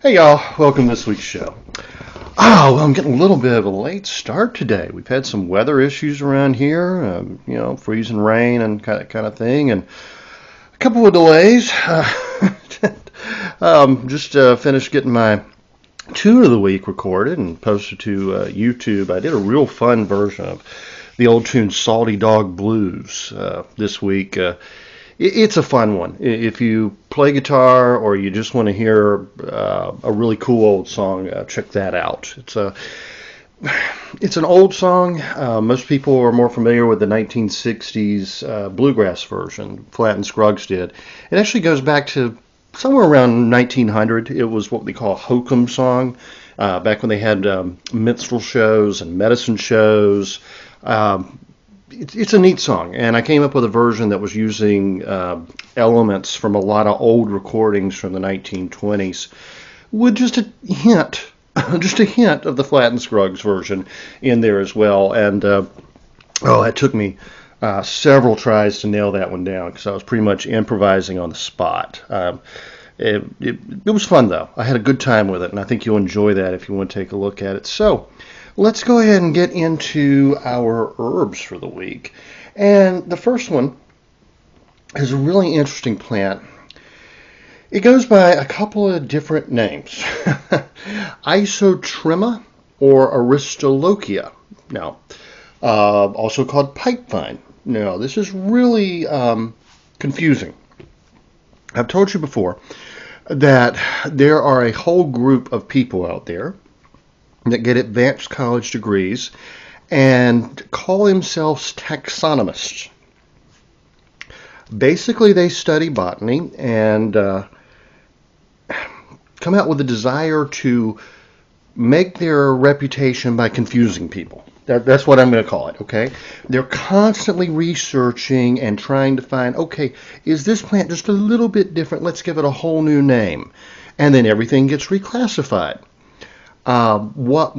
Hey y'all, welcome to this week's show. Well, I'm getting a little bit of a late start today. We've had some weather issues around here, freezing rain and kind of thing, and a couple of delays. Just finished getting my tune of the week recorded and posted to YouTube. I did a real fun version of the old tune Salty Dog Blues this week. It's a fun one. If you play guitar or you just want to hear a really cool old song, check that out. It's an old song. Most people are more familiar with the 1960s bluegrass version. Flatt and Scruggs did. It actually goes back to somewhere around 1900. It was what we call a hokum song, back when they had minstrel shows and medicine shows. It's a neat song, and I came up with a version that was using elements from a lot of old recordings from the 1920s, with just a hint of the Flatt and Scruggs version in there as well. And it took me several tries to nail that one down because I was pretty much improvising on the spot. It was fun though. I had a good time with it, and I think you'll enjoy that if you want to take a look at it. So let's go ahead and get into our herbs for the week. And the first one is a really interesting plant. It goes by a couple of different names. Isotrema or aristolochia. Now, also called pipevine. Now, this is really confusing. I've told you before that there are a whole group of people out there that get advanced college degrees and call themselves taxonomists. Basically, they study botany and come out with a desire to make their reputation by confusing people. That's what I'm going to call it, okay? They're constantly researching and trying to find, okay, is this plant just a little bit different? Let's give it a whole new name. And then everything gets reclassified. What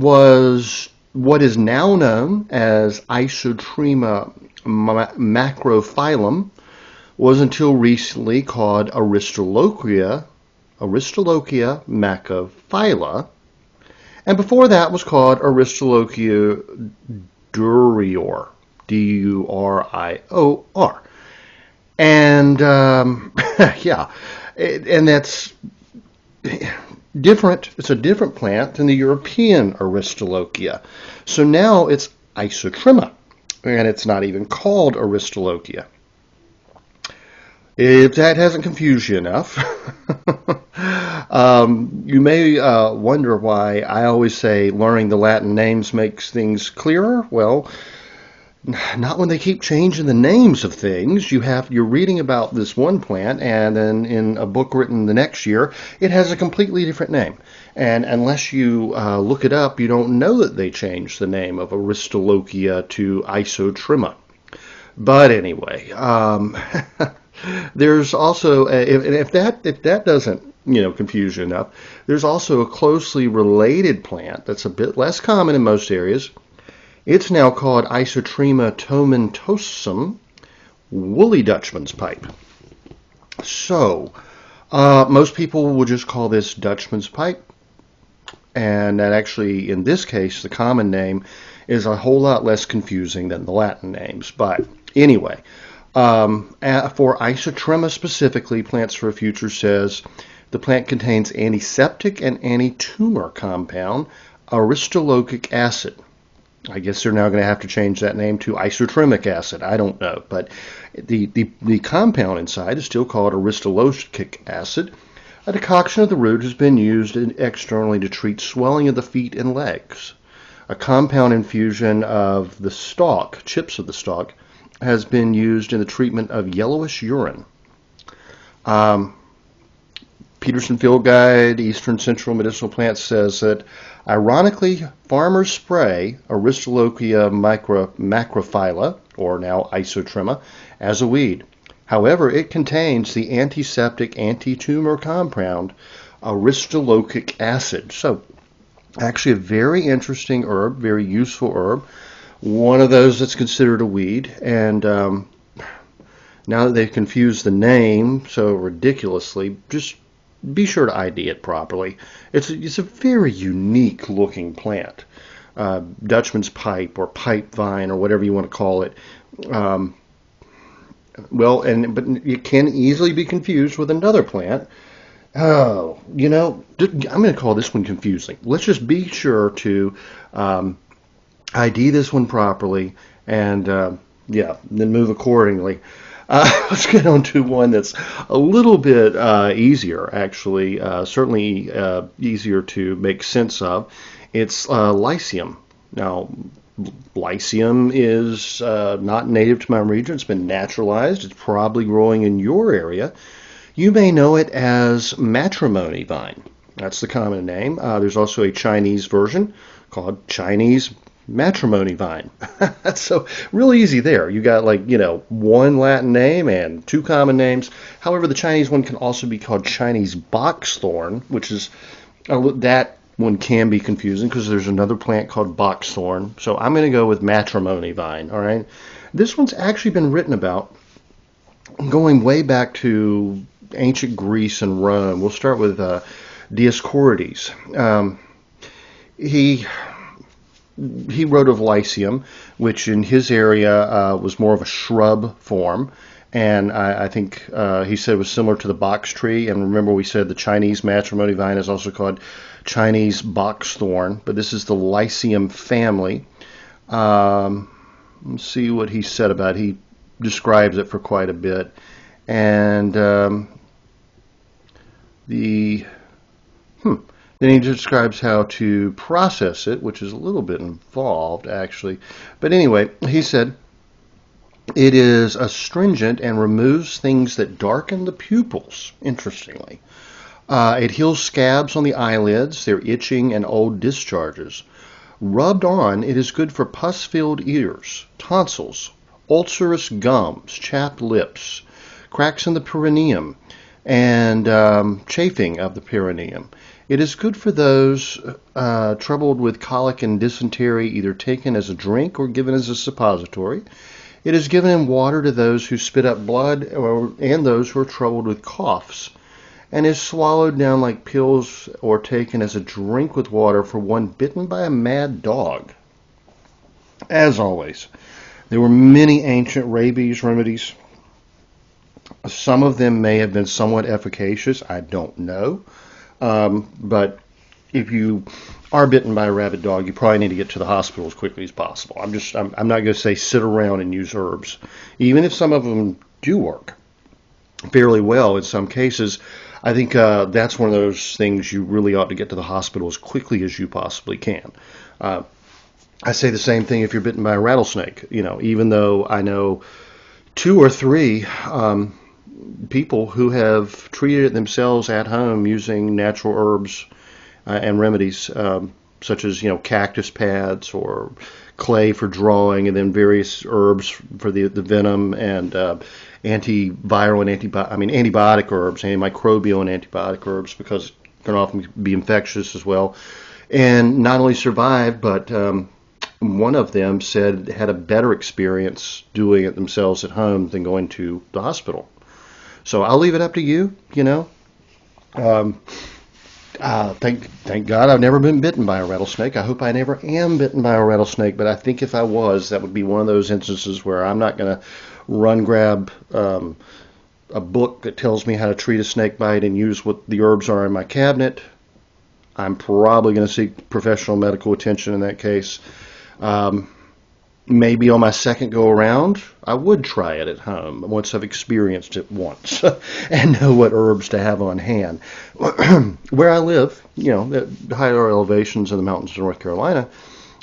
is now known as Isotrema macrophyllum was until recently called Aristolochia macrophylla, and before that was called Aristolochia durior, D-U-R-I-O-R. And and that's different. It's a different plant than the European Aristolochia. So now it's Isotrema, and it's not even called Aristolochia. If that hasn't confused you enough, you may wonder why I always say learning the Latin names makes things clearer. Well, not when they keep changing the names of things. You're reading about this one plant, and then in a book written the next year, it has a completely different name. And unless you look it up, you don't know that they changed the name of Aristolochia to Isotrema. But anyway, there's also if that doesn't confusion enough. There's also a closely related plant that's a bit less common in most areas. It's now called Isotrema tomentosum, woolly Dutchman's pipe. So, most people will just call this Dutchman's pipe, and that actually, in this case, the common name is a whole lot less confusing than the Latin names. But anyway, for Isotrema specifically, Plants for a Future says the plant contains antiseptic and anti-tumor compound aristolochic acid. I guess they're now going to have to change that name to isotremic acid. I don't know, but the compound inside is still called aristolochic acid. A decoction of the root has been used externally to treat swelling of the feet and legs. A compound infusion of the stalk, chips of the stalk, has been used in the treatment of yellowish urine. Peterson Field Guide, Eastern Central Medicinal Plants says that, ironically, farmers spray Aristolochia macrophylla, or now Isotrema, as a weed. However, it contains the antiseptic, anti-tumor compound aristolochic acid. So, actually a very interesting herb, very useful herb. One of those that's considered a weed. And now that they've confused the name so ridiculously, just be sure to ID it properly. It's a very unique looking plant. Dutchman's pipe or pipe vine or whatever you want to call it. But it can easily be confused with another plant. I'm going to call this one confusing. Let's just be sure to ID this one properly and then move accordingly. Let's get on to one that's a little bit easier, actually, certainly easier to make sense of. It's Lycium. Now, Lycium is not native to my region. It's been naturalized. It's probably growing in your area. You may know it as matrimony vine. That's the common name. There's also a Chinese version called Chinese matrimony vine. So real easy there. You got one Latin name and two common names. However, the Chinese one can also be called Chinese boxthorn, which is that one can be confusing because there's another plant called boxthorn. So I'm going to go with matrimony vine. All right. This one's actually been written about going way back to ancient Greece and Rome. We'll start with Dioscorides. He wrote of Lycium, which in his area was more of a shrub form, and I think he said it was similar to the box tree. And remember, we said the Chinese matrimony vine is also called Chinese boxthorn, but this is the Lycium family. Let's see what he said about it. He describes it for quite a bit, and then he describes how to process it, which is a little bit involved, actually. But anyway, he said, it is astringent and removes things that darken the pupils, interestingly. It heals scabs on the eyelids, their itching, and old discharges. Rubbed on, it is good for pus-filled ears, tonsils, ulcerous gums, chapped lips, cracks in the perineum, and chafing of the perineum. It is good for those troubled with colic and dysentery, either taken as a drink or given as a suppository. It is given in water to those who spit up blood and those who are troubled with coughs, and is swallowed down like pills or taken as a drink with water for one bitten by a mad dog. As always, there were many ancient rabies remedies. Some of them may have been somewhat efficacious. I don't know. But if you are bitten by a rabid dog, you probably need to get to the hospital as quickly as possible. I'm not going to say sit around and use herbs, even if some of them do work fairly well in some cases. I think that's one of those things you really ought to get to the hospital as quickly as you possibly can. I say the same thing if you're bitten by a rattlesnake. Even though I know 2 or 3 people who have treated it themselves at home using natural herbs and remedies, such as cactus pads or clay for drawing, and then various herbs for the venom, and antiviral and antibiotic herbs, antimicrobial and antibiotic herbs, because it can often be infectious as well. And not only survived, but one of them said had a better experience doing it themselves at home than going to the hospital. So I'll leave it up to you, Thank God I've never been bitten by a rattlesnake. I hope I never am bitten by a rattlesnake, but I think if I was, that would be one of those instances where I'm not going to run grab a book that tells me how to treat a snake bite and use what the herbs are in my cabinet. I'm probably going to seek professional medical attention in that case. Maybe on my second go around, I would try it at home once I've experienced it once and know what herbs to have on hand. Where I live, at higher elevations in the mountains of North Carolina,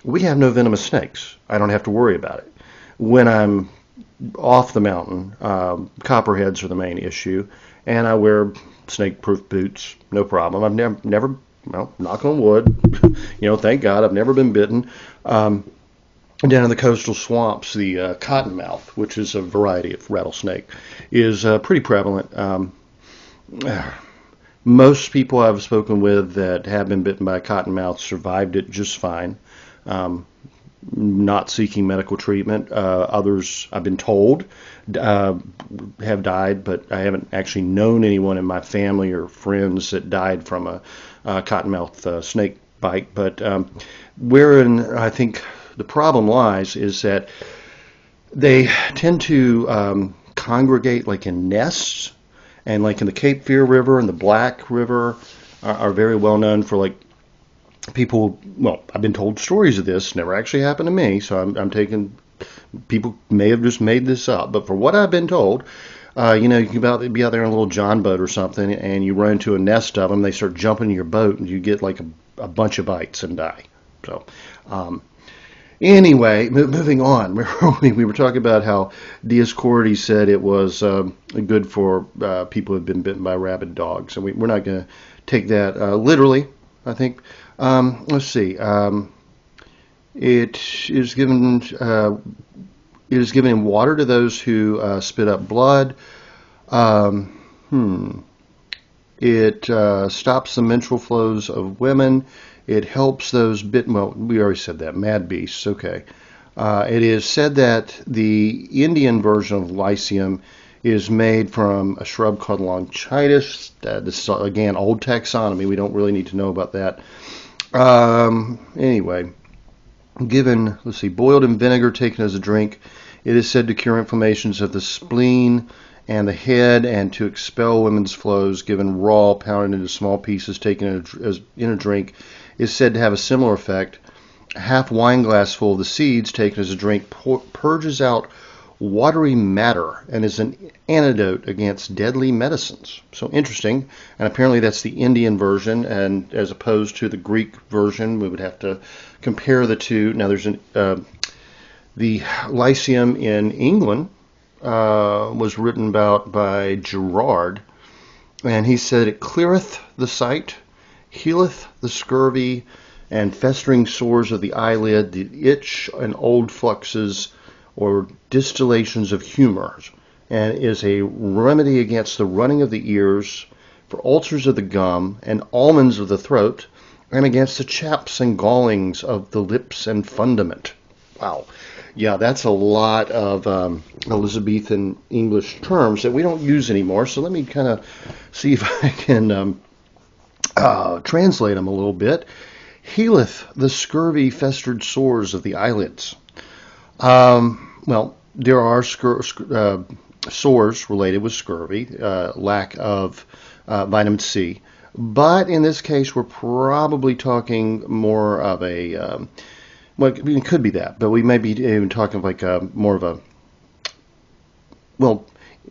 we have no venomous snakes. I don't have to worry about it. When I'm off the mountain, copperheads are the main issue, and I wear snake-proof boots, no problem. I've never, knock on wood, thank God I've never been bitten. Down in the coastal swamps, the cottonmouth, which is a variety of rattlesnake, is pretty prevalent. Most people I've spoken with that have been bitten by a cottonmouth survived it just fine, not seeking medical treatment. Others, I've been told, have died, but I haven't actually known anyone in my family or friends that died from a cottonmouth snake bite. But wherein I think the problem lies is that they tend to congregate like in nests, and like in the Cape Fear River and the Black River are very well known for like people. Well, I've been told stories of this, never actually happened to me, so I'm taking, people may have just made this up, but for what I've been told, you can be out there in a little John boat or something, and you run into a nest of them, they start jumping in your boat, and you get like a bunch of bites and die. So, anyway, moving on. We were talking about how Dioscorides said it was good for people who have been bitten by rabid dogs, and we're not going to take that literally, I think. Let's see. It is given in water to those who spit up blood. It stops the menstrual flows of women. It helps those bitten. Well, we already said that. Mad beasts. Okay. It is said that the Indian version of Lycium is made from a shrub called longitis. This is, again, old taxonomy. We don't really need to know about that. Anyway, boiled in vinegar, taken as a drink, it is said to cure inflammations of the spleen and the head, and to expel women's flows. Given raw, pounded into small pieces, taken in a drink, is said to have a similar effect. A half wine glass full of the seeds, taken as a drink, purges out watery matter and is an antidote against deadly medicines. So interesting. And apparently that's the Indian version, and as opposed to the Greek version, we would have to compare the two. Now there's the Lycium in England was written about by Gerard, and he said it cleareth the sight, healeth the scurvy and festering sores of the eyelid, the itch and old fluxes or distillations of humors, and is a remedy against the running of the ears, for ulcers of the gum and almonds of the throat, and against the chaps and gallings of the lips and fundament. Wow. Yeah, that's a lot of Elizabethan English terms that we don't use anymore, so let me kind of see if I can translate them a little bit. Healeth the scurvy festered sores of the eyelids. Well, there are sores related with scurvy, lack of vitamin C, but in this case we're probably talking more of a, well, it could be that, but we may be even talking like more of a, well,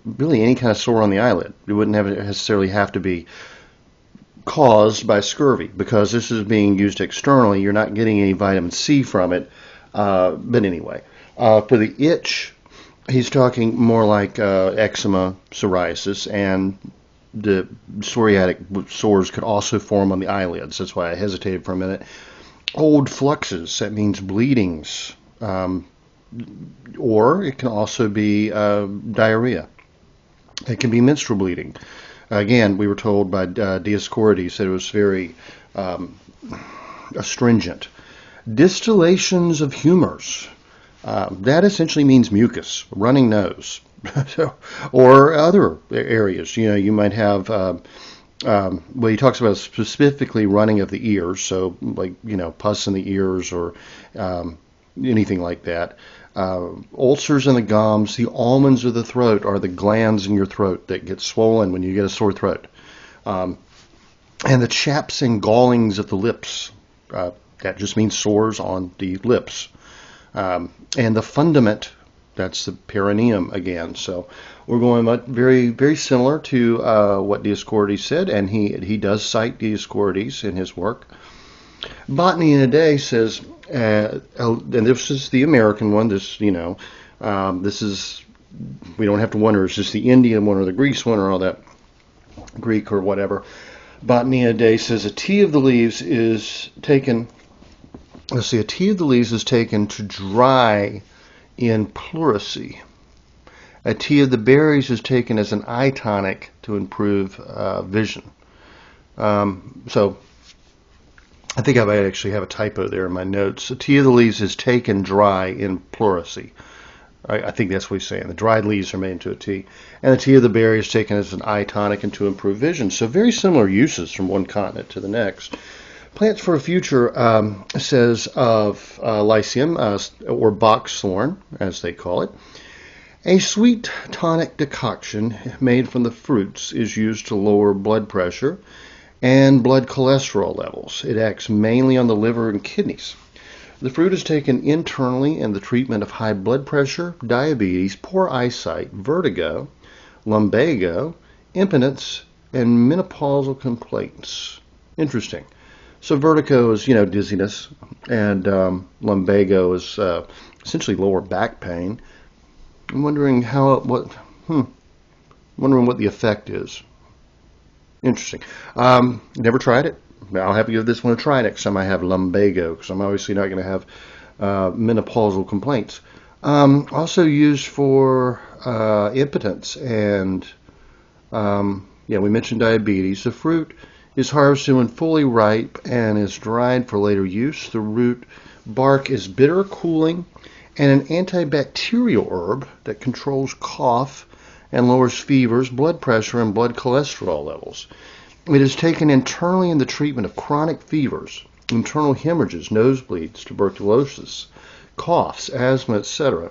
really any kind of sore on the eyelid. It wouldn't necessarily have to be caused by scurvy, because this is being used externally. You're not getting any vitamin C from it. But anyway, for the itch, he's talking more like eczema, psoriasis, and the psoriatic sores could also form on the eyelids. That's why I hesitated for a minute. Old fluxes, that means bleedings, or it can also be diarrhea. It can be menstrual bleeding. Again, we were told by Dioscorides that it was very astringent. Distillations of humors. That essentially means mucus, running nose, or other areas. You might have, well, he talks about specifically running of the ears, so like, pus in the ears or anything like that. Ulcers in the gums, the almonds of the throat are the glands in your throat that get swollen when you get a sore throat. And the chaps and gallings of the lips, that just means sores on the lips. And the fundament, that's the perineum again. So we're going very, very similar to what Dioscorides said, and he does cite Dioscorides in his work. Botany in a Day says, and this is the American one, this is, we don't have to wonder, is this the Indian one or the Greek one or all that, Greek or whatever. Botany in a Day says a tea of the leaves is taken, a tea of the leaves is taken to dry in pleurisy. A tea of the berries is taken as an eye tonic to improve vision. So I think I might actually have a typo there in my notes. A tea of the leaves is taken dry in pleurisy. I think that's what he's saying. The dried leaves are made into a tea. And the tea of the berry is taken as an eye tonic and to improve vision. So very similar uses from one continent to the next. Plants for a Future says of Lycium, or Boxthorn, as they call it. A sweet tonic decoction made from the fruits is used to lower blood pressure and blood cholesterol levels. It acts mainly on the liver and kidneys. The fruit is taken internally in the treatment of high blood pressure, diabetes, poor eyesight, vertigo, lumbago, impotence, and menopausal complaints. Interesting. So vertigo is, dizziness, and lumbago is essentially lower back pain. I'm wondering wondering what the effect is. Interesting. Never tried it. I'll have to give this one a try next time I have lumbago, because I'm obviously not going to have menopausal complaints. Also used for impotence and, we mentioned diabetes. The fruit is harvested when fully ripe and is dried for later use. The root bark is bitter, cooling, and an antibacterial herb that controls cough and lowers fevers, blood pressure, and blood cholesterol levels. It is taken internally in the treatment of chronic fevers, internal hemorrhages, nosebleeds, tuberculosis, coughs, asthma, etc.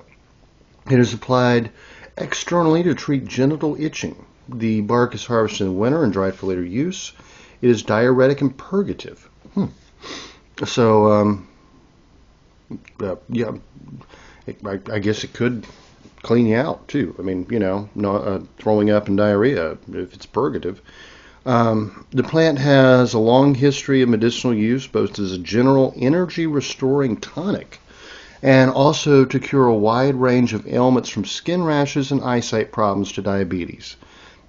It is applied externally to treat genital itching. The bark is harvested in winter and dried for later use. It is diuretic and purgative. So, I guess it could clean you out too. I mean, not throwing up and diarrhea if it's purgative. The plant has a long history of medicinal use, both as a general energy restoring tonic and also to cure a wide range of ailments from skin rashes and eyesight problems to diabetes.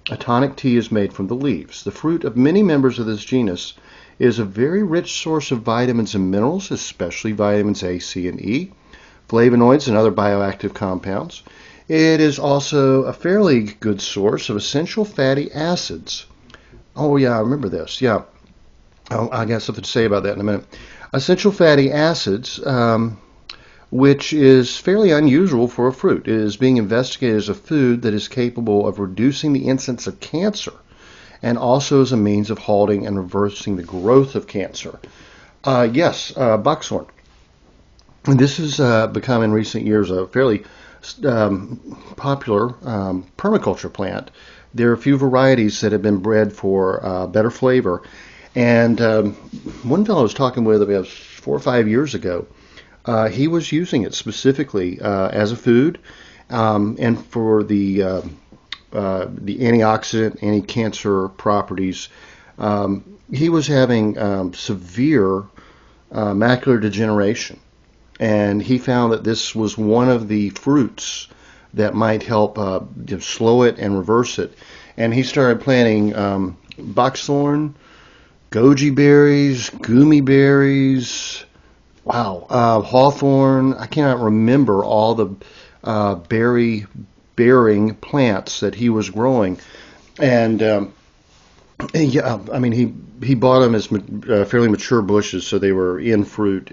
A tonic tea is made from the leaves. The fruit of many members of this genus is a very rich source of vitamins and minerals, especially vitamins A, C, and E, flavonoids, and other bioactive compounds. It is also a fairly good source of essential fatty acids. Oh, yeah, I remember this. Yeah, I got something to say about that in a minute. Essential fatty acids, which is fairly unusual for a fruit. It is being investigated as a food that is capable of reducing the incidence of cancer and also as a means of halting and reversing the growth of cancer. Boxthorn. And this has become in recent years a fairly popular permaculture plant. There are a few varieties that have been bred for better flavor. And one fellow I was talking with about 4 or 5 years ago, he was using it specifically as a food and for the antioxidant, anti-cancer properties. He was having severe macular degeneration, and he found that this was one of the fruits that might help slow it and reverse it. And he started planting boxthorn, goji berries, gummy berries, hawthorn. I cannot remember all the berry bearing plants that he was growing. And yeah, I mean, he bought them as fairly mature bushes, so they were in fruit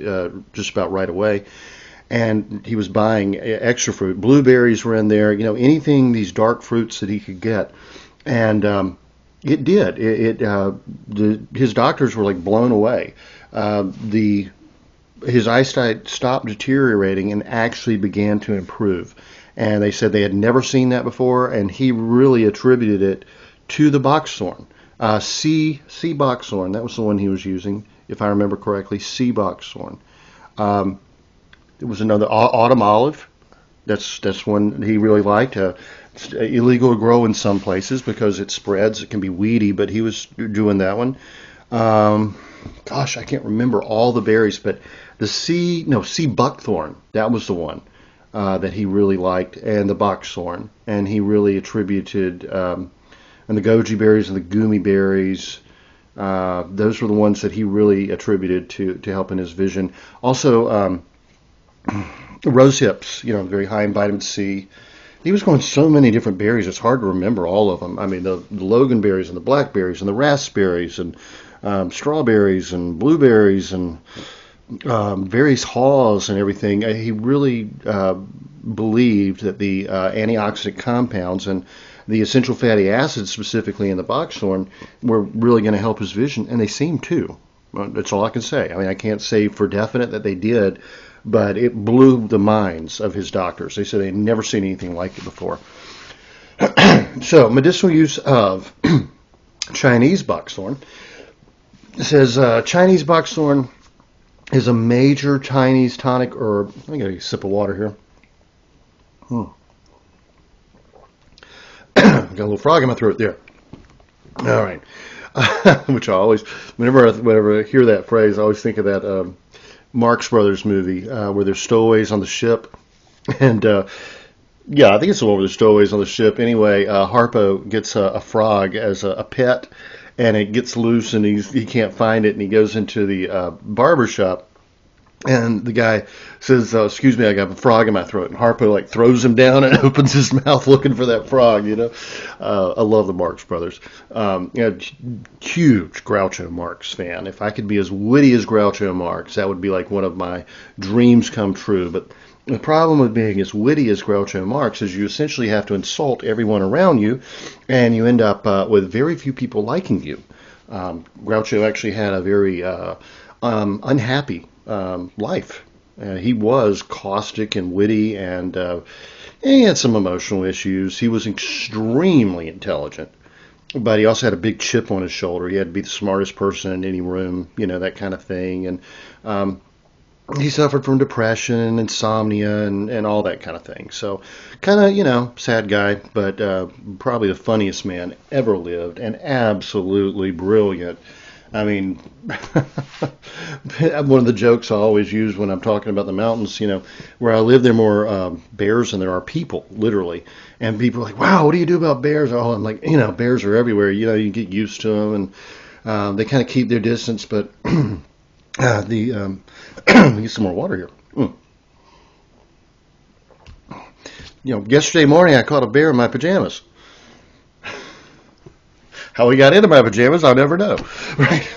just about right away. And he was buying extra fruit. Blueberries were in there, anything, these dark fruits that he could get. And it did. His doctors were like blown away. His eyesight stopped deteriorating and actually began to improve. And they said they had never seen that before, and he really attributed it to the Boxthorn. C Boxthorn, that was the one he was using, if I remember correctly, C Boxthorn. It was another autumn olive. That's one he really liked. It's illegal to grow in some places because it spreads. It can be weedy, but he was doing that one. Gosh, I can't remember all the berries, but the C Buckthorn, that was the one that he really liked, and the Boxthorn, and he really attributed, and the Goji berries and the Goji berries. Those were the ones that he really attributed to helping his vision. Also, rose hips, very high in vitamin C. He was growing so many different berries, it's hard to remember all of them. I mean, the loganberries and the blackberries and the raspberries and strawberries and blueberries and various haws and everything. He really believed that the antioxidant compounds and the essential fatty acids, specifically in the Boxthorn, were really going to help his vision, and they seem to. That's all I can say. I mean, I can't say for definite that they did, but it blew the minds of his doctors. They said they'd never seen anything like it before. So, medicinal use of Chinese Boxthorn. It says Chinese Boxthorn is a major Chinese tonic herb. Let me get a sip of water here. Got a little frog in my throat there. All right. Which I always, whenever I hear that phrase, I always think of that Marx Brothers movie where there's stowaways on the ship. And yeah, I think it's the one where there's stowaways on the ship. Anyway, Harpo gets a frog as a pet, and it gets loose, and he can't find it, and he goes into the barber shop. And the guy says, excuse me, I got a frog in my throat. And Harpo throws him down and opens his mouth looking for that frog, I love the Marx Brothers. Huge Groucho Marx fan. If I could be as witty as Groucho Marx, that would be like one of my dreams come true. But the problem with being as witty as Groucho Marx is you essentially have to insult everyone around you, and you end up with very few people liking you. Groucho actually had a very unhappy life. He was caustic and witty, and he had some emotional issues. He was extremely intelligent, but he also had a big chip on his shoulder. He had to be the smartest person in any room, that kind of thing. And he suffered from depression and insomnia and all that kind of thing. So kind of, sad guy, but probably the funniest man ever lived, and absolutely brilliant. I mean, one of the jokes I always use when I'm talking about the mountains, where I live, there are more bears than there are people, literally. And people are like, wow, what do you do about bears? Oh, I'm like, bears are everywhere. You get used to them, and they kind of keep their distance. But let me get some more water here. Yesterday morning I caught a bear in my pajamas. How he got into my pajamas, I'll never know. Right?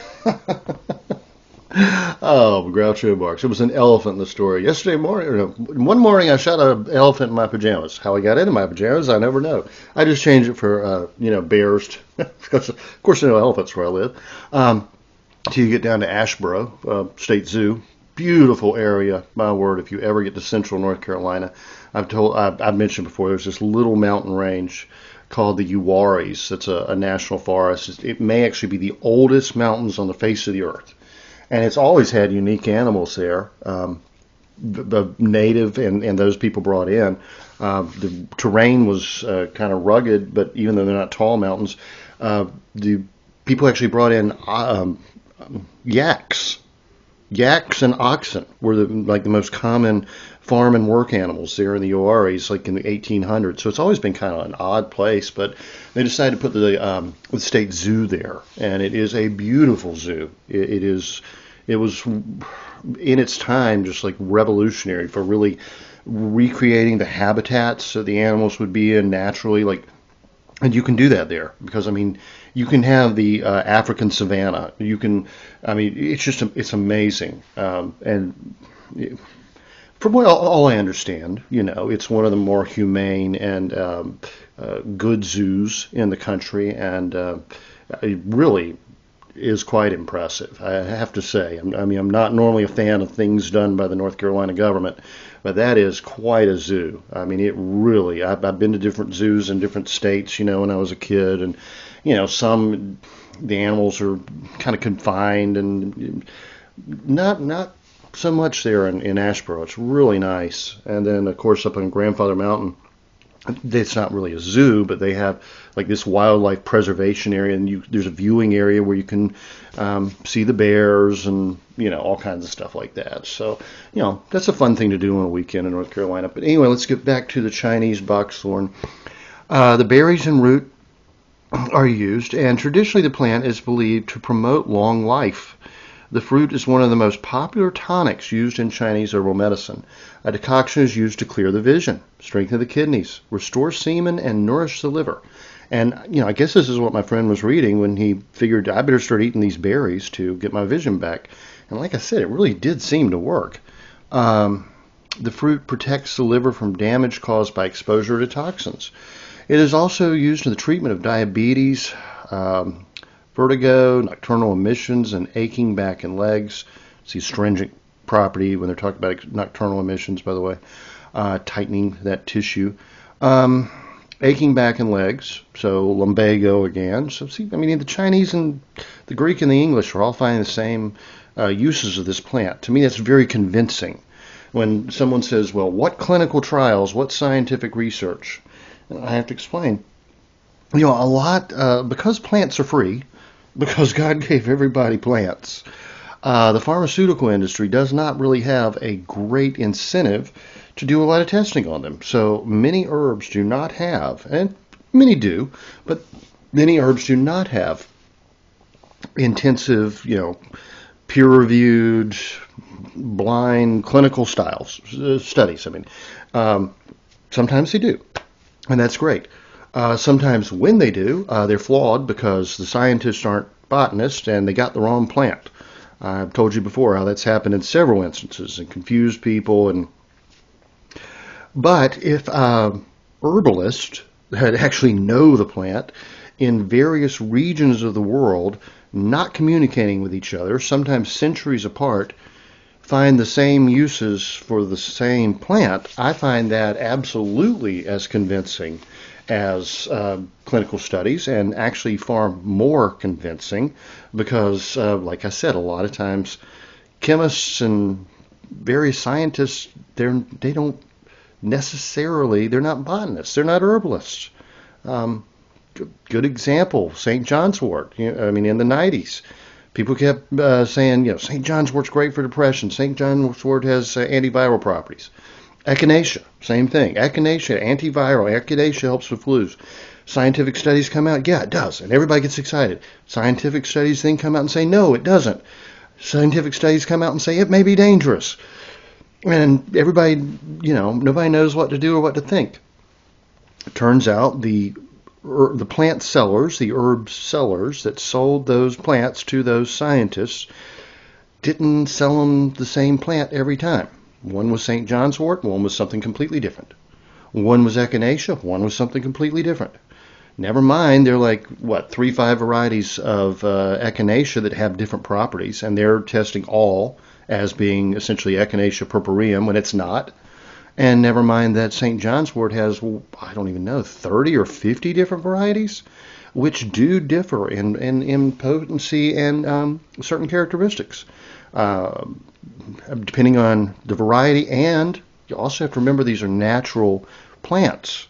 Oh, Groucho Marx. It was an elephant in the story. Yesterday morning, one morning I shot an elephant in my pajamas. How he got into my pajamas, I never know. I just changed it for, bears. Because, of course, there are no elephants where I live. Till you get down to Asheboro State Zoo. Beautiful area, my word. If you ever get to central North Carolina, I've mentioned before, there's this little mountain range called the Uwaris. It's a national forest. It may actually be the oldest mountains on the face of the earth. And it's always had unique animals there, the native and those people brought in. The terrain was kind of rugged, but even though they're not tall mountains, the people actually brought in yaks. Yaks and oxen were the most common farm and work animals there in the Uwaris, in the 1800s. So it's always been kind of an odd place, but they decided to put the state zoo there, and it is a beautiful zoo. It was in its time, just like revolutionary for really recreating the habitats that the animals would be in naturally. Like, and you can do that there because I mean, you can have the African savanna. You can, I mean, it's amazing. And from what all I understand, it's one of the more humane and good zoos in the country, and it really is quite impressive, I have to say. I mean, I'm not normally a fan of things done by the North Carolina government, but that is quite a zoo. I mean, it really, I've been to different zoos in different states, when I was a kid, and, some, the animals are kind of confined and not so much there in Asheboro. It's really nice. And then, of course, up on Grandfather Mountain, it's not really a zoo, but they have like this wildlife preservation area, and there's a viewing area where you can see the bears and all kinds of stuff like that. So that's a fun thing to do on a weekend in North Carolina. But anyway, let's get back to the Chinese boxthorn. The berries and root are used, and traditionally the plant is believed to promote long life. The fruit is one of the most popular tonics used in Chinese herbal medicine. A decoction is used to clear the vision, strengthen the kidneys, restore semen, and nourish the liver. And, I guess this is what my friend was reading when he figured I better start eating these berries to get my vision back. And like I said, it really did seem to work. The fruit protects the liver from damage caused by exposure to toxins. It is also used in the treatment of diabetes, vertigo, nocturnal emissions, and aching back and legs. It's the astringent property when they're talking about nocturnal emissions, by the way, tightening that tissue. Aching back and legs, so lumbago again. So see, I mean, the Chinese and the Greek and the English are all finding the same uses of this plant. To me, that's very convincing. When someone says, well, what clinical trials, what scientific research? I have to explain. A lot, because plants are free, because God gave everybody plants, the pharmaceutical industry does not really have a great incentive to do a lot of testing on them. So many herbs do not have, and many do, but many herbs do not have intensive, peer-reviewed, blind clinical studies. I mean, sometimes they do, and that's great. Sometimes when they do, they're flawed because the scientists aren't botanists and they got the wrong plant. I've told you before how that's happened in several instances and confused people. But if herbalists that actually know the plant in various regions of the world, not communicating with each other, sometimes centuries apart, find the same uses for the same plant, I find that absolutely as convincing as clinical studies, and actually far more convincing because, like I said, a lot of times chemists and various scientists, they don't necessarily, they're not botanists, they're not herbalists. Good example, St. John's wort. I mean, in the 90s, people kept saying, St. John's wort's great for depression. St. John's wort has antiviral properties. Echinacea, same thing. Echinacea, antiviral. Echinacea helps with flus. Scientific studies come out, yeah, it does, and everybody gets excited. Scientific studies then come out and say, no, it doesn't. Scientific studies come out and say it may be dangerous. And everybody, nobody knows what to do or what to think. It turns out the plant sellers, the herb sellers that sold those plants to those scientists didn't sell them the same plant every time. One was St. John's wort, one was something completely different. One was echinacea, one was something completely different. Never mind, they're like, 3-5 varieties of echinacea that have different properties, and they're testing all as being essentially Echinacea purpureum when it's not. And never mind that St. John's wort has, I don't even know, 30 or 50 different varieties, which do differ in potency and certain characteristics, depending on the variety. And you also have to remember these are natural plants.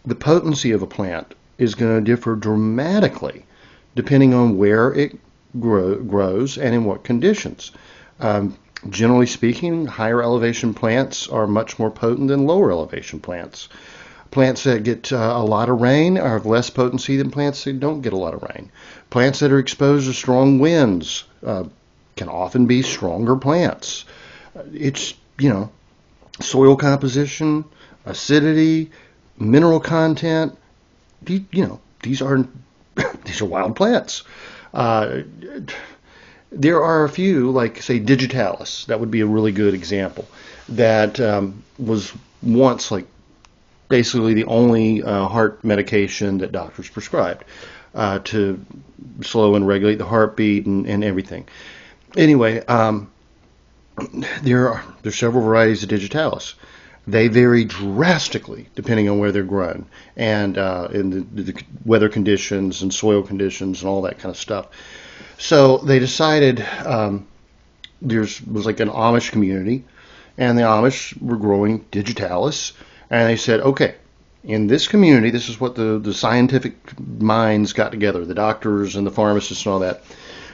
The potency of a plant is going to differ dramatically depending on where it grows and in what conditions. Generally speaking, higher elevation plants are much more potent than lower elevation plants. Plants that get a lot of rain are of less potency than plants that don't get a lot of rain. Plants that are exposed to strong winds can often be stronger plants. It's, soil composition, acidity, mineral content. These are these are wild plants. There are a few, like say digitalis. That would be a really good example. That was once like basically the only heart medication that doctors prescribed to slow and regulate the heartbeat and everything. Anyway, there's several varieties of digitalis. They vary drastically depending on where they're grown and in the weather conditions and soil conditions and all that kind of stuff. So they decided there was like an Amish community, and the Amish were growing digitalis, and they said, okay, in this community, this is what the scientific minds got together, the doctors and the pharmacists and all that.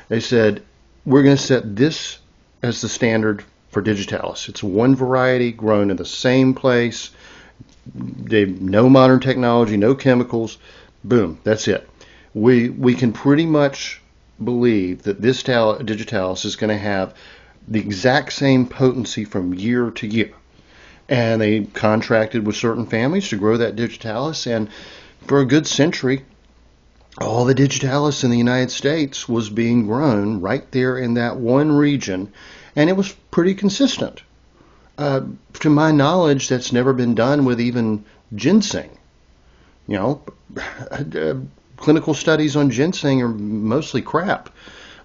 They said, we're going to set this as the standard for digitalis. It's one variety grown in the same place. No modern technology, no chemicals. Boom, that's it. We can pretty much believe that this digitalis is going to have the exact same potency from year to year. And they contracted with certain families to grow that digitalis, and for a good century, all the digitalis in the United States was being grown right there in that one region, and it was pretty consistent. To my knowledge, that's never been done with even ginseng. Clinical studies on ginseng are mostly crap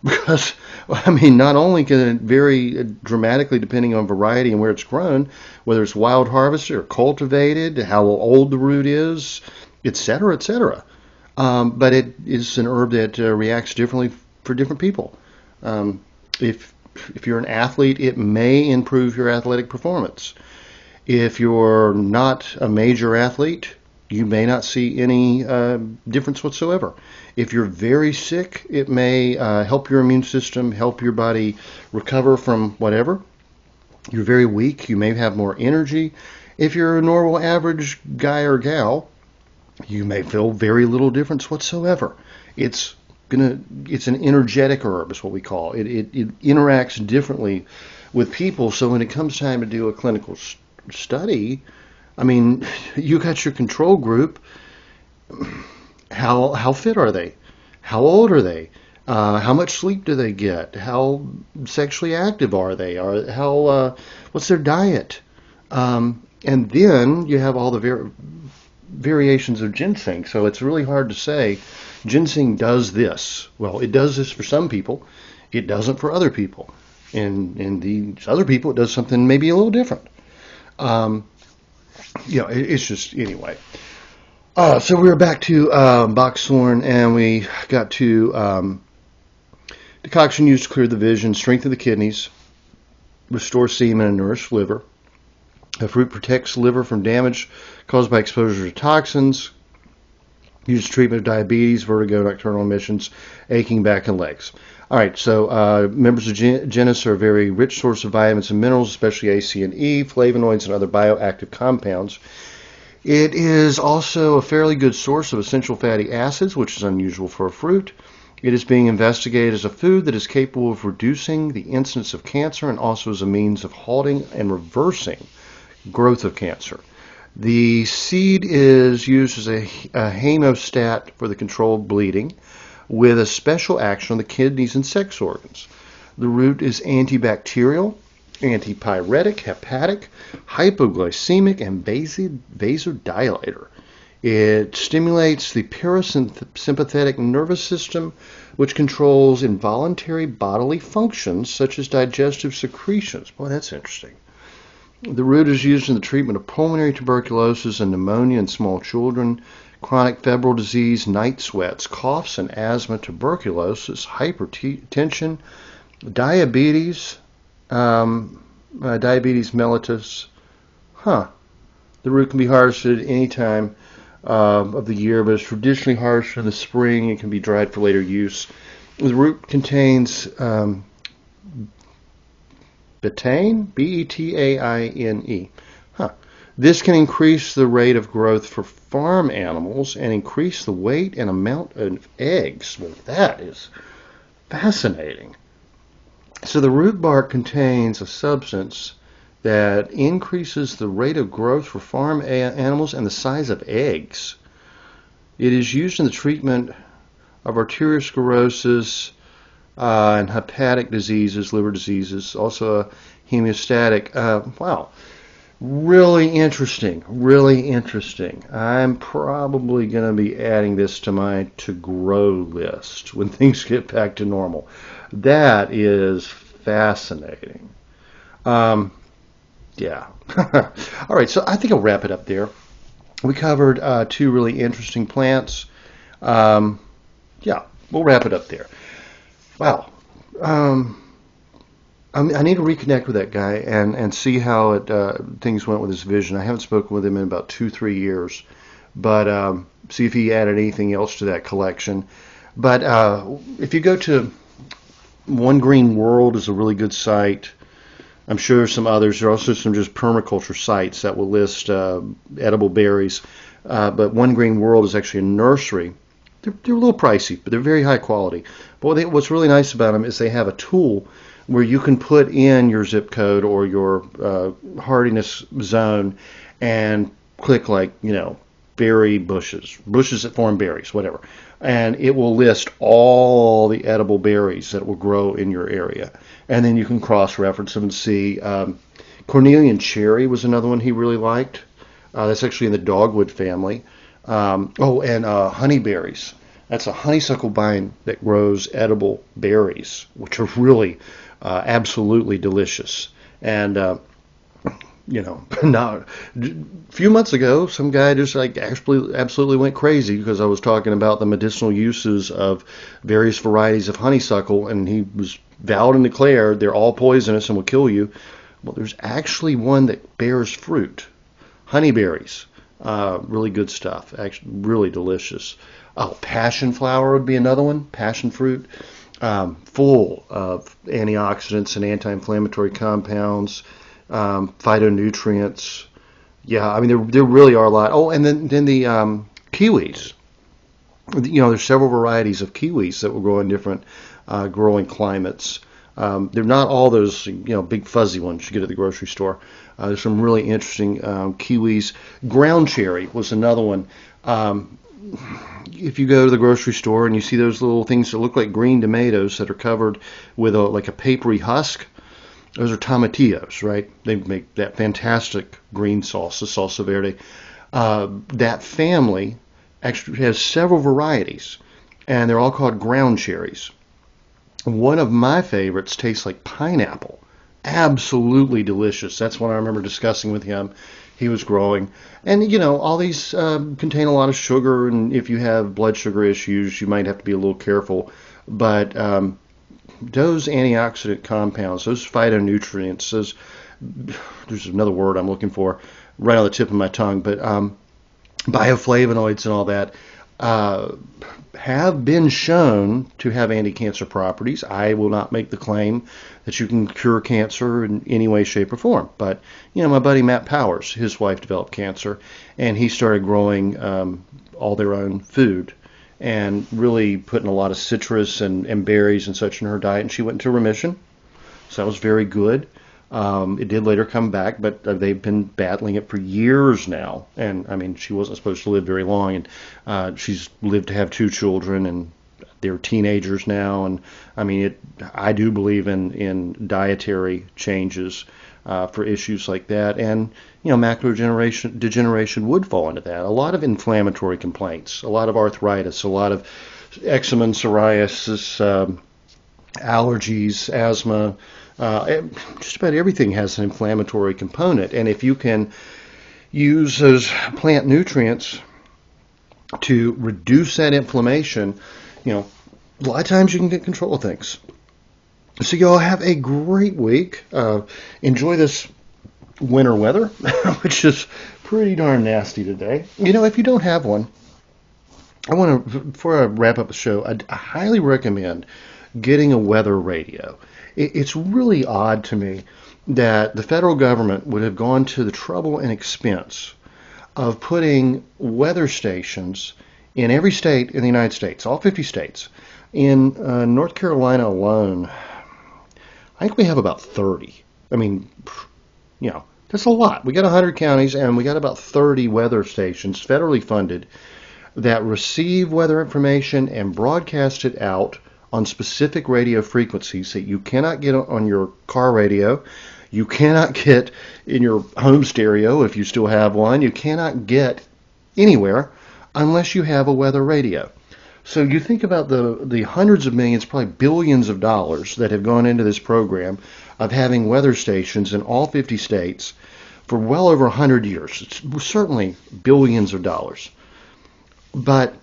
because, not only can it vary dramatically depending on variety and where it's grown, whether it's wild harvested or cultivated, how old the root is, etc., etc. But it is an herb that reacts differently for different people. If you're an athlete, it may improve your athletic performance. If you're not a major athlete, you may not see any difference whatsoever. If you're very sick, it may help your immune system, help your body recover from whatever. You're very weak, you may have more energy. If you're a normal average guy or gal, you may feel very little difference whatsoever. It's an energetic herb is what we call it. It interacts differently with people, so when it comes time to do a clinical study, you got your control group. How fit are they? How old are they? How much sleep do they get? How sexually active are they? What's their diet? And then you have all the variations of ginseng. So it's really hard to say ginseng does this. Well, it does this for some people. It doesn't for other people. And these other people, it does something maybe a little different. It's just, anyway. So we were back to Boxthorn, and we got to decoction used to clear the vision, strengthen the kidneys, restore semen, and nourish liver. The fruit protects liver from damage caused by exposure to toxins. Used treatment of diabetes, vertigo, nocturnal emissions, aching back and legs. All right, so members of genus are a very rich source of vitamins and minerals, especially A, C, and E, flavonoids, and other bioactive compounds. It is also a fairly good source of essential fatty acids, which is unusual for a fruit. It is being investigated as a food that is capable of reducing the incidence of cancer and also as a means of halting and reversing growth of cancer. The seed is used as a hemostat for the control of bleeding, with a special action on the kidneys and sex organs. The root is antibacterial, antipyretic, hepatic, hypoglycemic, and vasodilator. It stimulates the parasympathetic nervous system, which controls involuntary bodily functions such as digestive secretions. Boy, that's interesting. The root is used in the treatment of pulmonary tuberculosis and pneumonia in small children, chronic febrile disease, night sweats, coughs and asthma, tuberculosis, hypertension, diabetes, diabetes mellitus. The root can be harvested at any time of the year, but it's traditionally harvested in the spring and can be dried for later use. The root contains betaine, B-E-T-A-I-N-E. This can increase the rate of growth for farm animals and increase the weight and amount of eggs. Well, that is fascinating. So the root bark contains a substance that increases the rate of growth for farm animals and the size of eggs. It is used in the treatment of arteriosclerosis and hepatic diseases, liver diseases, also a hemostatic. Wow, really interesting, really interesting. I'm probably going to be adding this to my to-grow list when things get back to normal. That is fascinating. Yeah. All right, so I think I'll wrap it up there. We covered two really interesting plants. Yeah, we'll wrap it up there. Wow. I need to reconnect with that guy and see how things went with his vision. I haven't spoken with him in about 2-3 years, but see if he added anything else to that collection. But if you go to One Green World is a really good site. I'm sure there's some others. There are also some just permaculture sites that will list edible berries. But One Green World is actually a nursery. They're a little pricey, but they're very high quality. But what's really nice about them is they have a tool where you can put in your zip code or your hardiness zone and click berry bushes that form berries, whatever. And it will list all the edible berries that will grow in your area. And then you can cross-reference them and see. Cornelian cherry was another one he really liked. That's actually in the dogwood family. And honeyberries. That's a honeysuckle vine that grows edible berries, which are really absolutely delicious. And now, a few months ago, some guy just absolutely went crazy because I was talking about the medicinal uses of various varieties of honeysuckle, and he was vowed and declared they're all poisonous and will kill you. Well, there's actually one that bears fruit, honeyberries. Really good stuff. Actually, really delicious. Oh, passion flower would be another one. Passion fruit, full of antioxidants and anti-inflammatory compounds. Phytonutrients. Yeah, I mean there really are a lot. Oh, and then the kiwis. There's several varieties of kiwis that will grow in different growing climates. They're not all those big fuzzy ones you get at the grocery store. There's some really interesting kiwis. Ground cherry was another one. If you go to the grocery store and you see those little things that look like green tomatoes that are covered with a papery husk, those are tomatillos, right? They make that fantastic green salsa, salsa verde. That family actually has several varieties, and they're all called ground cherries. One of my favorites tastes like pineapple. Absolutely delicious. That's what I remember discussing with him. He was growing. And, all these contain a lot of sugar, and if you have blood sugar issues, you might have to be a little careful. But those antioxidant compounds, those phytonutrients, there's another word I'm looking for right on the tip of my tongue, but bioflavonoids and all that have been shown to have anti-cancer properties. I will not make the claim that you can cure cancer in any way, shape, or form. But, my buddy Matt Powers, his wife developed cancer, and he started growing all their own food and really putting a lot of citrus and berries and such in her diet, and she went into remission. So that was very good. It did later come back, but they've been battling it for years now. And, I mean, she wasn't supposed to live very long, and she's lived to have 2 children, and they're teenagers now. And, I mean, I do believe in dietary changes for issues like that. And, macular degeneration would fall into that. A lot of inflammatory complaints, a lot of arthritis, a lot of eczema and psoriasis, allergies, asthma. Just about everything has an inflammatory component, and if you can use those plant nutrients to reduce that inflammation, a lot of times you can get control of things. So y'all have a great week. Enjoy this winter weather, which is pretty darn nasty today. If you don't have one, I want to, before I wrap up the show, I highly recommend getting a weather radio. It's really odd to me that the federal government would have gone to the trouble and expense of putting weather stations in every state in the United States, all 50 states. In North Carolina alone, I think we have about 30. I mean, that's a lot. We got 100 counties, and we got about 30 weather stations, federally funded, that receive weather information and broadcast it out on specific radio frequencies that you cannot get on your car radio, you cannot get in your home stereo if you still have one, you cannot get anywhere unless you have a weather radio. So you think about the hundreds of millions, probably billions of dollars that have gone into this program of having weather stations in all 50 states for well over 100 years. It's certainly billions of dollars. But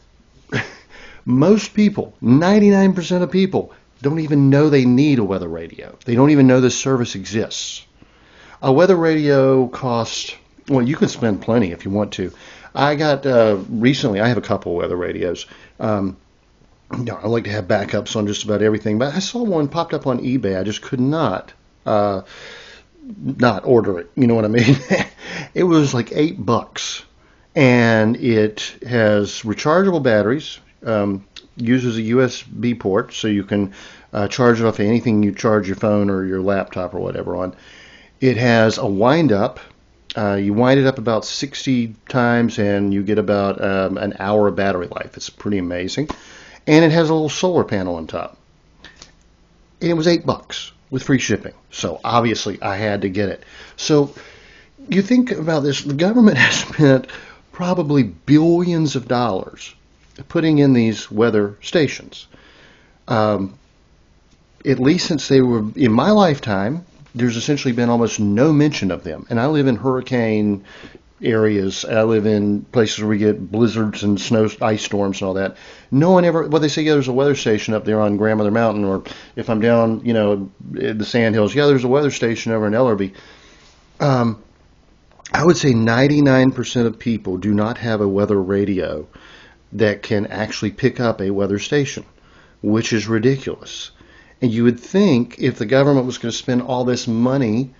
most people, 99% of people, don't even know they need a weather radio. They don't even know this service exists. A weather radio costs, well, you can spend plenty if you want to. I got, recently, I have a couple of weather radios. I like to have backups on just about everything, but I saw one popped up on eBay. I just could not order it. You know what I mean? It was like $8. And it has rechargeable batteries, uses a USB port, so you can charge it off of anything you charge your phone or your laptop or whatever on. It has a wind-up. You wind it up about 60 times, and you get about an hour of battery life. It's pretty amazing. And it has a little solar panel on top. And it was $8 with free shipping. So obviously I had to get it. So you think about this, the government has spent probably billions of dollars putting in these weather stations. At least since they were in my lifetime, there's essentially been almost no mention of them. And I live in hurricane areas. I live in places where we get blizzards and snow, ice storms and all that. No one ever, well, they say, yeah, there's a weather station up there on Grandmother Mountain, or if I'm down, in the Sandhills, yeah, there's a weather station over in Ellerby. I would say 99% of people do not have a weather radio that can actually pick up a weather station, which is ridiculous. And you would think if the government was going to spend all this money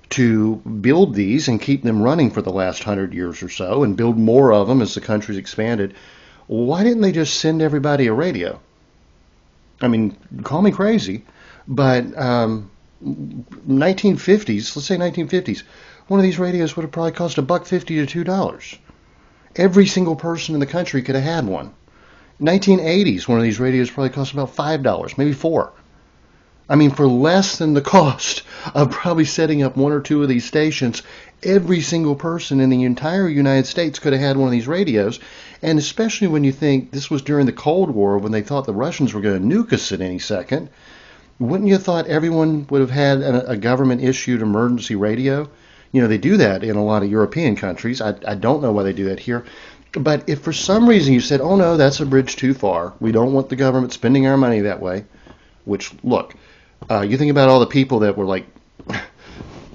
to build these and keep them running for the last 100 years or so and build more of them as the country's expanded, why didn't they just send everybody a radio? I mean, call me crazy, but 1950s, let's say 1950s, one of these radios would have probably cost $1.50 to $2. Every single person in the country could have had one. 1980s, one of these radios probably cost about $5, maybe $4. I mean, for less than the cost of probably setting up one or two of these stations, every single person in the entire United States could have had one of these radios. And especially when you think this was during the Cold War, when they thought the Russians were going to nuke us at any second, wouldn't you have thought everyone would have had a government-issued emergency radio? They do that in a lot of European countries. I don't know why they do that here. But if for some reason you said, oh no, that's a bridge too far, we don't want the government spending our money that way, which, look, you think about all the people that were like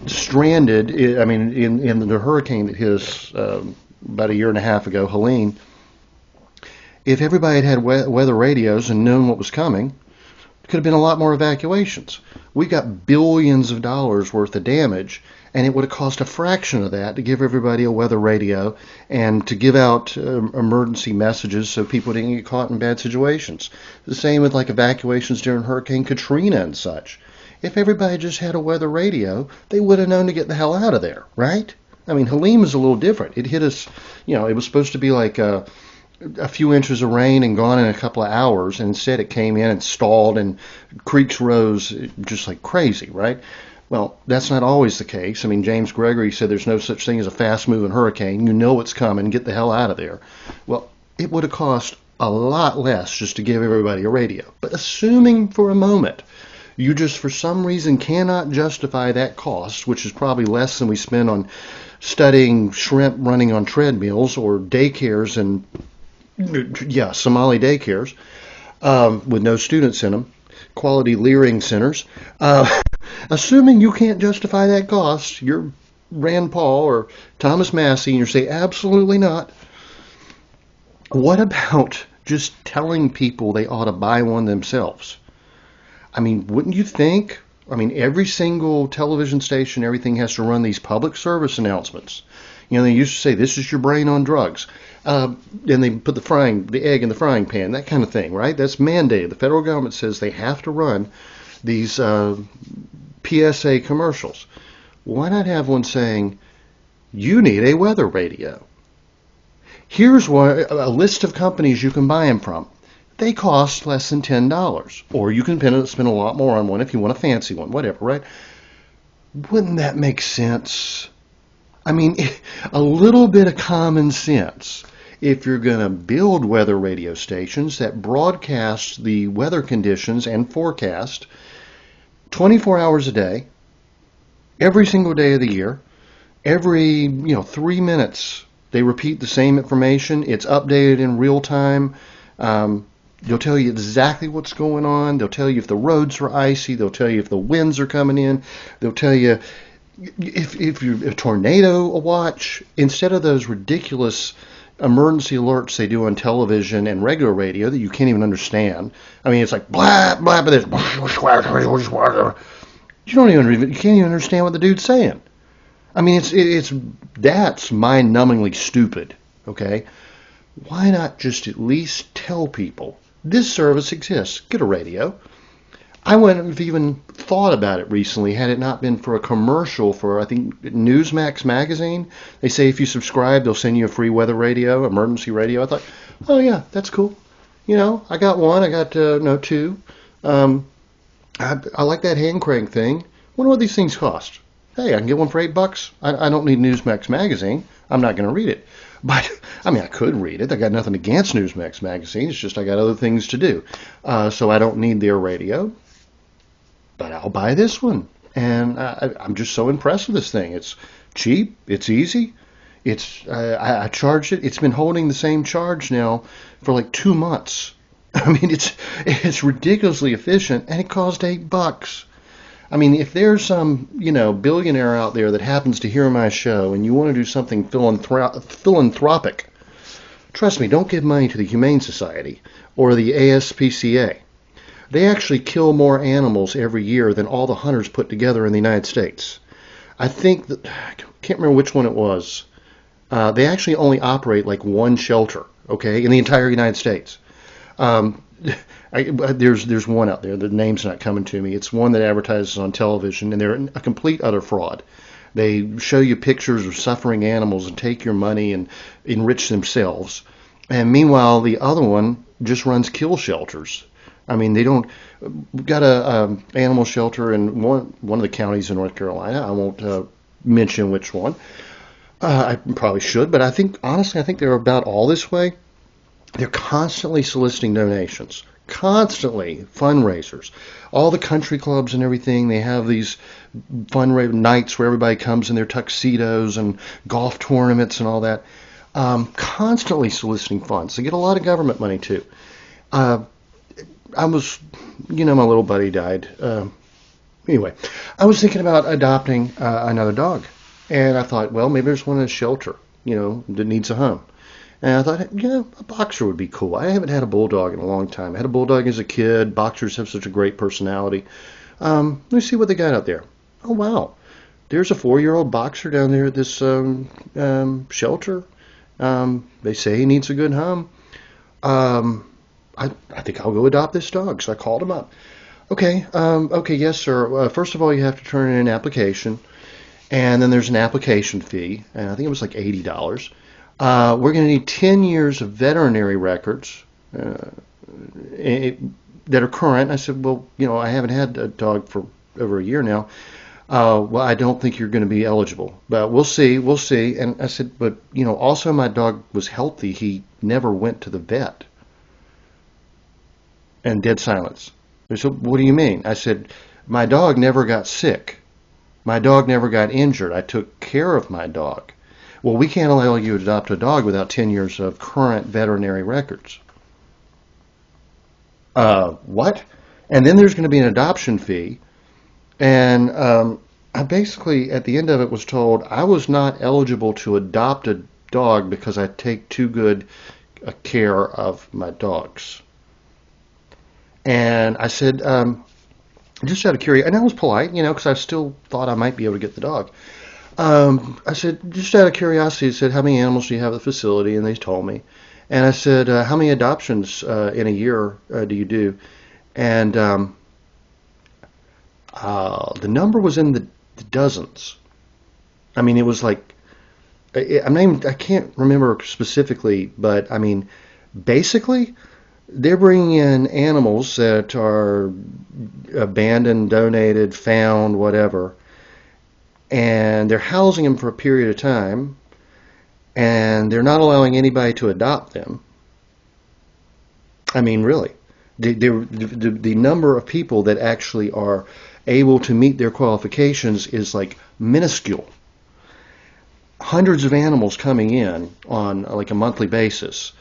stranded, I mean, in the hurricane that hit us about a year and a half ago, Helene. If everybody had had weather radios and known what was coming, there could have been a lot more evacuations. We got billions of dollars worth of damage, and it would have cost a fraction of that to give everybody a weather radio and to give out emergency messages so people didn't get caught in bad situations. The same with like evacuations during Hurricane Katrina and such. If everybody just had a weather radio, they would have known to get the hell out of there, right? I mean, Helene was a little different. It hit us, it was supposed to be like a few inches of rain and gone in a couple of hours, and instead it came in and stalled and creeks rose just like crazy, right? Well, that's not always the case. I mean, James Gregory said there's no such thing as a fast-moving hurricane. You know it's coming. Get the hell out of there. Well, it would have cost a lot less just to give everybody a radio. But assuming for a moment you just for some reason cannot justify that cost, which is probably less than we spend on studying shrimp running on treadmills or daycares and, Somali daycares with no students in them, quality Leering centers. Assuming you can't justify that cost, you're Rand Paul or Thomas Massey, and you say, absolutely not. What about just telling people they ought to buy one themselves? I mean, wouldn't you think? I mean, every single television station, everything has to run these public service announcements. They used to say, this is your brain on drugs. And they put the egg in the frying pan, that kind of thing, right? That's mandated. The federal government says they have to run these PSA commercials. Why not have one saying, you need a weather radio? Here's a list of companies you can buy them from. They cost less than $10. Or you can spend a lot more on one if you want a fancy one, whatever, right? Wouldn't that make sense? I mean, a little bit of common sense. If you're going to build weather radio stations that broadcast the weather conditions and forecast 24 hours a day, every single day of the year, every 3 minutes, they repeat the same information. It's updated in real time. They'll tell you exactly what's going on. They'll tell you if the roads are icy. They'll tell you if the winds are coming in. They'll tell you if you're a tornado watch. Instead of those ridiculous emergency alerts they do on television and regular radio that you can't even understand. I mean, it's like blah blah, but there's you can't even understand what the dude's saying. I mean, that's mind-numbingly stupid. Okay, why not just at least tell people this service exists? Get a radio. I wouldn't have even thought about it recently had it not been for a commercial for, I think, Newsmax magazine. They say if you subscribe, they'll send you a free weather radio, emergency radio. I thought, oh yeah, that's cool. I got one. I got two. I like that hand crank thing. Wonder what these things cost. Hey, I can get one for $8. I don't need Newsmax magazine. I'm not going to read it. But, I mean, I could read it. I got nothing against Newsmax magazine. It's just I got other things to do. So I don't need their radio. But I'll buy this one. And I'm just so impressed with this thing. It's cheap. It's easy. I charged it. It's been holding the same charge now for like 2 months. I mean, it's ridiculously efficient, and it cost $8. I mean, if there's some, billionaire out there that happens to hear my show and you want to do something philanthropic, trust me, don't give money to the Humane Society or the ASPCA. They actually kill more animals every year than all the hunters put together in the United States. I think that, I can't remember which one it was. They actually only operate like one shelter, okay, in the entire United States. There's one out there. The name's not coming to me. It's one that advertises on television, and they're a complete utter fraud. They show you pictures of suffering animals and take your money and enrich themselves. And meanwhile, the other one just runs kill shelters. I mean, they don't. Got a animal shelter in one of the counties in North Carolina. I won't mention which one. I probably should, but honestly, I think they're about all this way. They're constantly soliciting donations, constantly fundraisers. All the country clubs and everything, they have these fundraiser nights where everybody comes in their tuxedos and golf tournaments and all that. Constantly soliciting funds. They get a lot of government money too. My little buddy died. Anyway, I was thinking about adopting another dog. And I thought, well, maybe there's one in a shelter, that needs a home. And I thought, a boxer would be cool. I haven't had a bulldog in a long time. I had a bulldog as a kid. Boxers have such a great personality. Let me see what they got out there. Oh, wow. There's a 4-year-old boxer down there at this shelter. They say he needs a good home. I think I'll go adopt this dog. So I called him up. Okay, yes, sir. First of all, you have to turn in an application. And then there's an application fee. And I think it was like $80. We're going to need 10 years of veterinary records that are current. I said, well, I haven't had a dog for over a year now. Well, I don't think you're going to be eligible, but we'll see. And I said, but, also my dog was healthy. He never went to the vet. And dead silence. They said, what do you mean? I said, my dog never got sick. My dog never got injured. I took care of my dog. Well, we can't allow you to adopt a dog without 10 years of current veterinary records. What? And then there's going to be an adoption fee. And I basically, at the end of it, was told I was not eligible to adopt a dog because I take too good care of my dogs. And I said, just out of curiosity, and I was polite, because I still thought I might be able to get the dog. I said, just out of curiosity, I said, how many animals do you have at the facility? And they told me. And I said, how many adoptions in a year do you do? And The number was in the dozens. I mean, it was like, I can't remember specifically, but I mean, basically, they're bringing in animals that are abandoned, donated, found, whatever, and they're housing them for a period of time, and they're not allowing anybody to adopt them. I mean, really, the number of people that actually are able to meet their qualifications is like minuscule. Hundreds of animals coming in on like a monthly basis,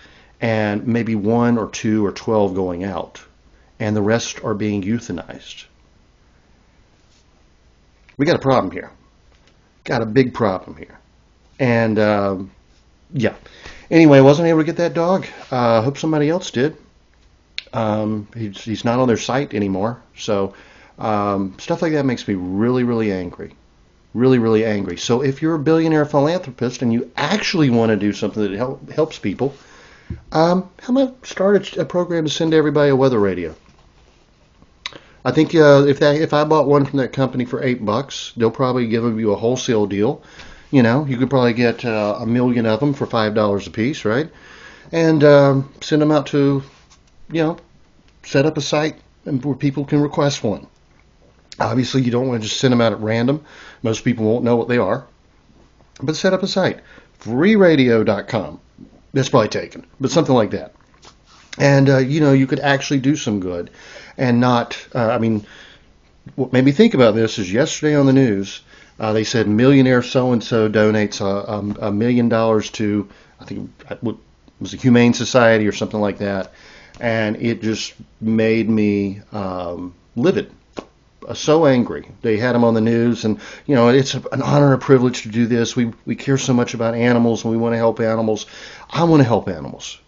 and maybe 1 or 2 or 12 going out, and the rest are being euthanized. We got a problem here. Got a big problem here. And yeah. Anyway, I wasn't able to get that dog. Hope somebody else did. He's not on their site anymore. So stuff like that makes me really, really angry. Really, really angry. So if you're a billionaire philanthropist and you actually want to do something that helps people, how about start a program to send everybody a weather radio? I think if I bought one from that company for $8, they'll probably give you a wholesale deal. You know, you could probably get 1,000,000 of them for $5 a piece, right? And send them out to, set up a site where people can request one. Obviously, you don't want to just send them out at random. Most people won't know what they are. But set up a site, freeradio.com. That's probably taken, but something like that. And, you could actually do some good and not, what made me think about this is yesterday on the news, they said millionaire so-and-so donates $1 million to, I think it was a Humane Society or something like that. And it just made me livid. So angry. They had him on the news, and it's an honor and a privilege to do this. We care so much about animals, and we want to help animals. I want to help animals.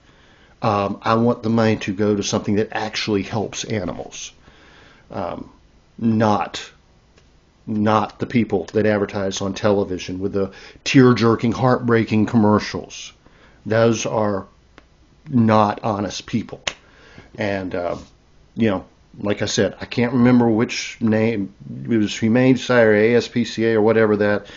I want the money to go to something that actually helps animals, not the people that advertise on television with the tear-jerking, heartbreaking commercials. Those are not honest people, and like I said, I can't remember which name. It was Humane Society or ASPCA or whatever that.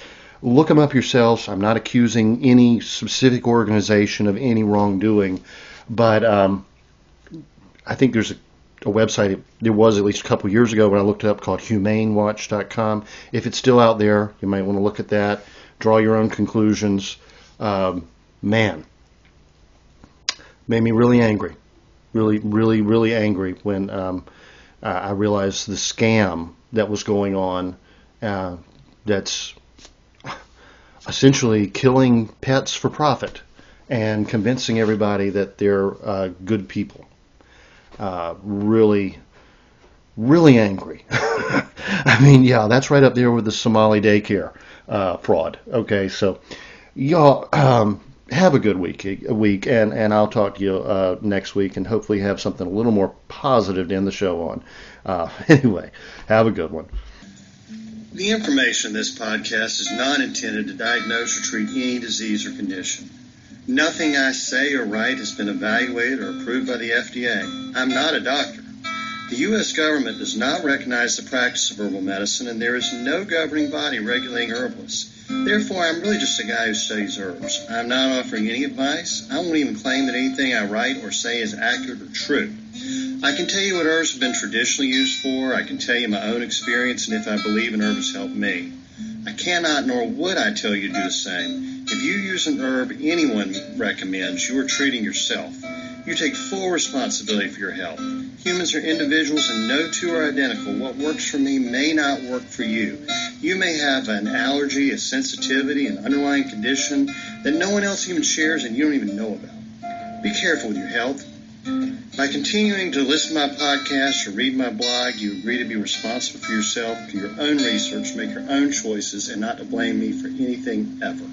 Look them up yourselves. I'm not accusing any specific organization of any wrongdoing, but I think there's a website. There was at least a couple years ago when I looked it up called humanewatch.com. If it's still out there, you might want to look at that. Draw your own conclusions. Man, made me really angry. Really, really, really angry when I realized the scam that was going on. That's essentially killing pets for profit and convincing everybody that they're good people. Really, really angry. I mean, yeah, that's right up there with the Somali daycare fraud. Okay, so y'all have a good week, and I'll talk to you next week, and hopefully have something a little more positive to end the show on. Anyway, have a good one. The information in this podcast is not intended to diagnose or treat any disease or condition. Nothing I say or write has been evaluated or approved by the FDA. I'm not a doctor. The U.S. government does not recognize the practice of herbal medicine, and there is no governing body regulating herbalists. Therefore, I'm really just a guy who studies herbs. I'm not offering any advice. I won't even claim that anything I write or say is accurate or true. I can tell you what herbs have been traditionally used for. I can tell you my own experience and if I believe an herb has helped me. I cannot nor would I tell you to do the same. If you use an herb anyone recommends, you are treating yourself. You take full responsibility for your health. Humans are individuals and no two are identical. What works for me may not work for you. You may have an allergy, a sensitivity, an underlying condition that no one else even shares and you don't even know about. Be careful with your health. By continuing to listen to my podcast or read my blog, you agree to be responsible for yourself, for your own research, make your own choices, and not to blame me for anything ever.